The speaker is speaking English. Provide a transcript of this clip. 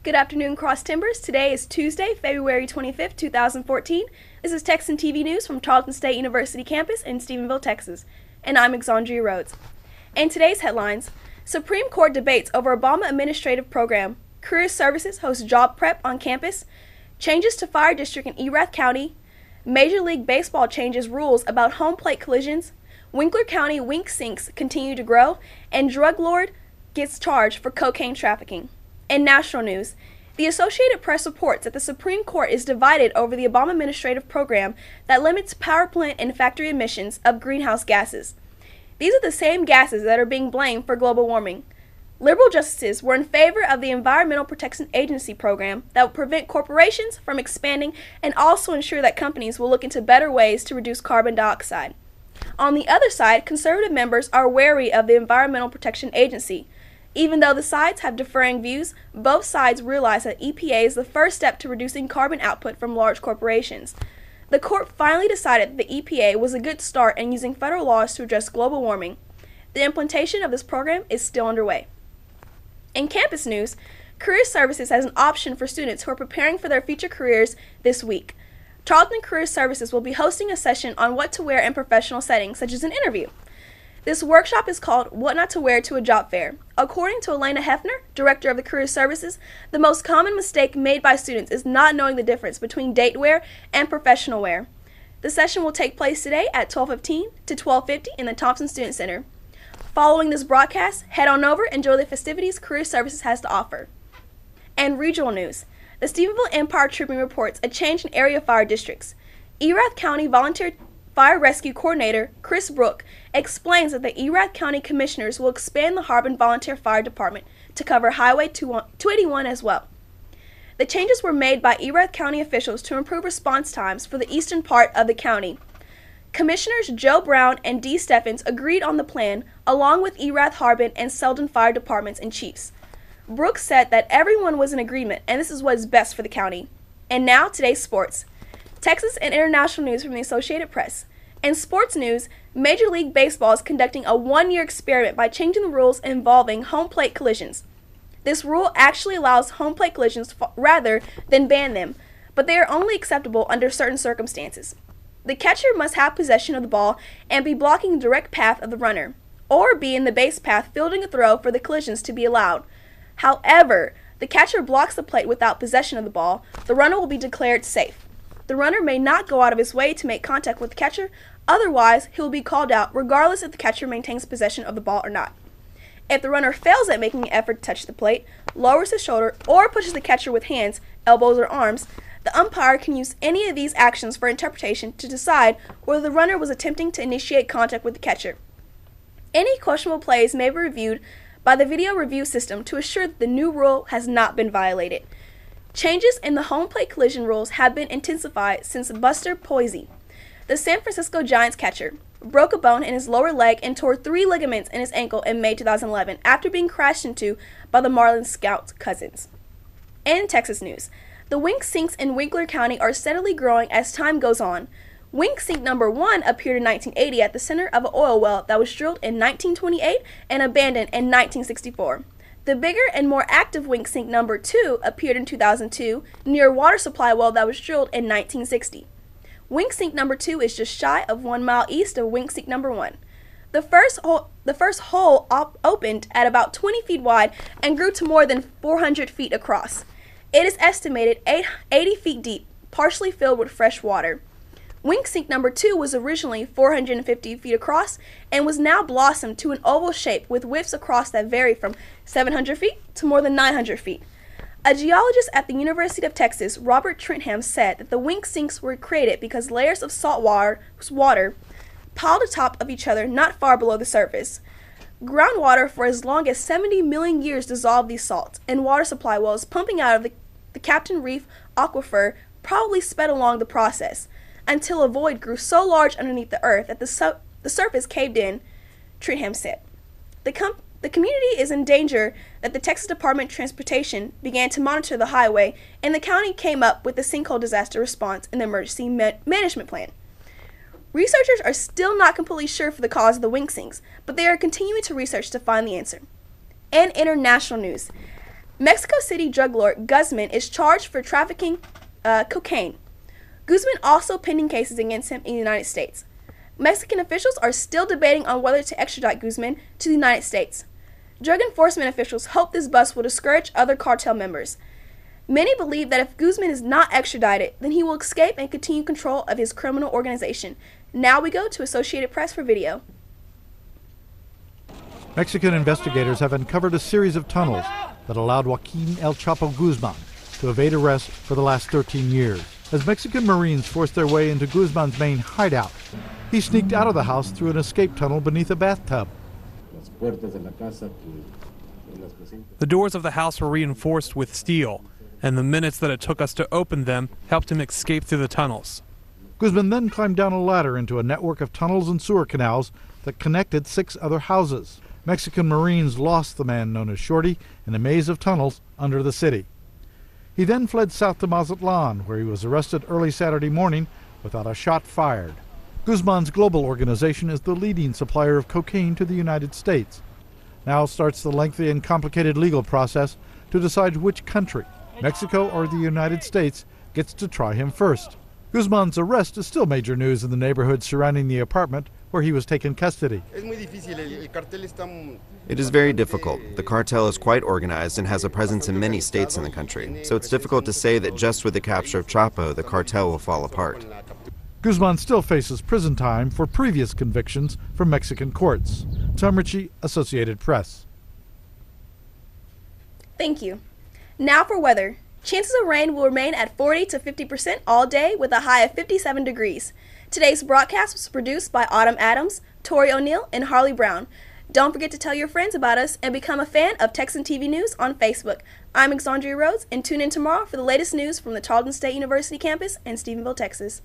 Good afternoon, Cross Timbers. Today is Tuesday, February 25th, 2014. This is Texan TV News from Tarleton State University campus in Stephenville, Texas. And I'm Xandrea Rhodes. And today's headlines: Supreme Court debates over Obama administrative program. Career Services hosts job prep on campus. Changes to fire district in Erath County. Major League Baseball changes rules about home plate collisions. Winkler County wink sinks continue to grow. And drug lord gets charged for cocaine trafficking. In national news, the Associated Press reports that the Supreme Court is divided over the Obama administrative program that limits power plant and factory emissions of greenhouse gases. These are the same gases that are being blamed for global warming. Liberal justices were in favor of the Environmental Protection Agency program that would prevent corporations from expanding and also ensure that companies will look into better ways to reduce carbon dioxide. On the other side, conservative members are wary of the Environmental Protection Agency. Even though the sides have differing views, both sides realize that EPA is the first step to reducing carbon output from large corporations. The court finally decided that the EPA was a good start in using federal laws to address global warming. The implementation of this program is still underway. In campus news, Career Services has an option for students who are preparing for their future careers this week. Tarleton Career Services will be hosting a session on what to wear in professional settings, such as an interview. This workshop is called What Not to Wear to a Job Fair. According to Elena Hefner, director of the Career Services, the most common mistake made by students is not knowing the difference between date wear and professional wear. The session will take place today at 12:15 to 12:50 in the Thompson Student Center. Following this broadcast, head on over and enjoy the festivities Career Services has to offer. And regional news. The Stephenville Empire-Tribune reports a change in area fire districts. Erath County Volunteer Fire Rescue Coordinator Chris Brook explains that the Erath County Commissioners will expand the Harbin Volunteer Fire Department to cover Highway 281 as well. The changes were made by Erath County officials to improve response times for the eastern part of the county. Commissioners Joe Brown and Dee Steffens agreed on the plan, along with Erath, Harbin, and Selden Fire Departments and chiefs. Brooks said that everyone was in agreement, and this is what is best for the county. And now, today's sports. Texas and international news from the Associated Press. In sports news, Major League Baseball is conducting a one-year experiment by changing the rules involving home plate collisions. This rule actually allows home plate collisions rather than ban them, but they are only acceptable under certain circumstances. The catcher must have possession of the ball and be blocking the direct path of the runner, or be in the base path fielding a throw for the collisions to be allowed. However, the catcher blocks the plate without possession of the ball, the runner will be declared safe. The runner may not go out of his way to make contact with the catcher, otherwise he will be called out regardless if the catcher maintains possession of the ball or not. If the runner fails at making an effort to touch the plate, lowers his shoulder, or pushes the catcher with hands, elbows, or arms, the umpire can use any of these actions for interpretation to decide whether the runner was attempting to initiate contact with the catcher. Any questionable plays may be reviewed by the video review system to assure that the new rule has not been violated. Changes in the home plate collision rules have been intensified since Buster Posey, the San Francisco Giants catcher, broke a bone in his lower leg and tore 3 ligaments in his ankle in May 2011 after being crashed into by the Marlins scout Cousins. In Texas news, the wink sinks in Winkler County are steadily growing as time goes on. Wink sink number 1 appeared in 1980 at the center of an oil well that was drilled in 1928 and abandoned in 1964. The bigger and more active wink sink number 2 appeared in 2002 near a water supply well that was drilled in 1960. Wink sink number 2 is just shy of 1 mile east of wink sink number 1. The first hole opened at about 20 feet wide and grew to more than 400 feet across. It is estimated 80 feet deep, partially filled with fresh water. Wink sink number 2 was originally 450 feet across and was now blossomed to an oval shape with widths across that vary from 700 feet to more than 900 feet. A geologist at the University of Texas, Robert Trentham, said that the wink sinks were created because layers of salt water piled atop of each other not far below the surface. Groundwater for as long as 70 million years dissolved these salts, and water supply wells pumping out of the Captain Reef aquifer probably sped along the process, until a void grew so large underneath the earth that the surface caved in, Trentham said. The community is in danger that the Texas Department of Transportation began to monitor the highway, and the county came up with the sinkhole disaster response and the emergency management plan. Researchers are still not completely sure for the cause of the wink sinks, but they are continuing to research to find the answer. And international news. Mexico City drug lord Guzman is charged for trafficking cocaine. Guzman also pending cases against him in the United States. Mexican officials are still debating on whether to extradite Guzman to the United States. Drug enforcement officials hope this bust will discourage other cartel members. Many believe that if Guzman is not extradited, then he will escape and continue control of his criminal organization. Now we go to Associated Press for video. Mexican investigators have uncovered a series of tunnels that allowed Joaquin El Chapo Guzman to evade arrest for the last 13 years. As Mexican Marines forced their way into Guzman's main hideout, he sneaked out of the house through an escape tunnel beneath a bathtub. The doors of the house were reinforced with steel, and the minutes that it took us to open them helped him escape through the tunnels. Guzman then climbed down a ladder into a network of tunnels and sewer canals that connected 6 other houses. Mexican Marines lost the man known as Shorty in a maze of tunnels under the city. He then fled south to Mazatlan, where he was arrested early Saturday morning without a shot fired. Guzman's global organization is the leading supplier of cocaine to the United States. Now starts the lengthy and complicated legal process to decide which country, Mexico or the United States, gets to try him first. Guzman's arrest is still major news in the neighborhood surrounding the apartment where he was taken custody. It is very difficult. The cartel is quite organized and has a presence in many states in the country, so it's difficult to say that just with the capture of Chapo, the cartel will fall apart. Guzman still faces prison time for previous convictions from Mexican courts. Tom Ritchie, Associated Press. Thank you. Now for weather. Chances of rain will remain at 40 to 50% all day with a high of 57 degrees. Today's broadcast was produced by Autumn Adams, Tori O'Neill, and Harley Brown. Don't forget to tell your friends about us and become a fan of Texan TV News on Facebook. I'm Xandrea Rhodes, and tune in tomorrow for the latest news from the Tarleton State University campus in Stephenville, Texas.